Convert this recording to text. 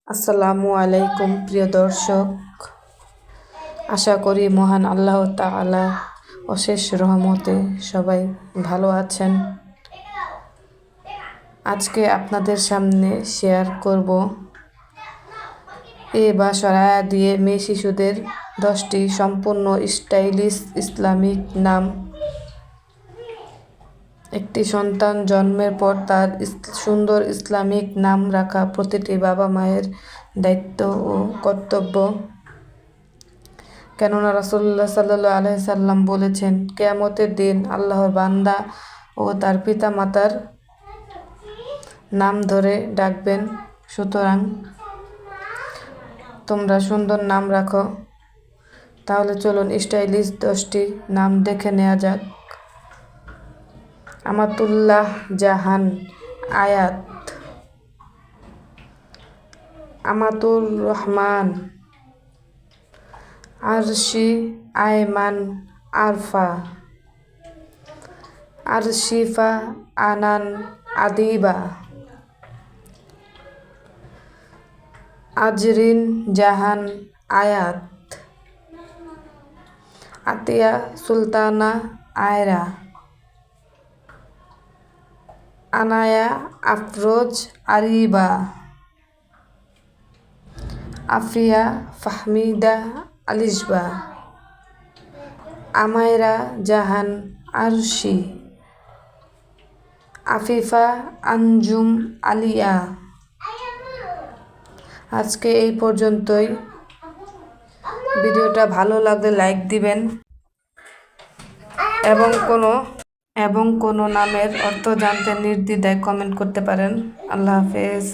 আসসালামু আলাইকুম প্রিয় দর্শক, আশা করি মহান আল্লাহ তাআলা অশেষ রহমতে সবাই ভালো আছেন। আজকে আপনাদের সামনে শেয়ার করব বা সরায়া দিয়ে মেয়ে শিশুদের 10টি সম্পূর্ণ স্টাইলিশ ইসলামিক নাম। একটি সন্তান জন্মের পর তার সুন্দর ইসলামিক নাম রাখা প্রতিটি বাবা মায়ের দায়িত্ব ও কর্তব্য। কেননা রাসূলুল্লাহ সাল্লাল্লাহু আলাইহি সাল্লাম বলেছেন, কিয়ামতের দিন আল্লাহর বান্দা ও তার পিতা মাতার নাম ধরে ডাকবেন। সুতরাং তোমরা সুন্দর নাম রাখো। তাহলে চলুন স্টাইলিশ 10টি নাম দেখে নেওয়া যাক। আমাতুল্লাহ জাহান আয়াত, আমাতুর রহমান, আরশি আয়মান আরফা, আরশিফা আনান আদিবা, আজরিন জাহান আয়াত, আতিয়া সুলতানা আয়রা, আনায়া আফরোজ আরিবা, আফিয়া ফাহমিদা আলিশবা, আমায়রা জাহান আরশি, আফিফা আঞ্জুম আলিয়া। আজকে এই পর্যন্তই। ভিডিওটা ভালো লাগলে লাইক দিবেন এবং কোনো নামের অর্থ জানতে নির্দ্বিধায় কমেন্ট করতে পারেন। আল্লাহ হাফেজ।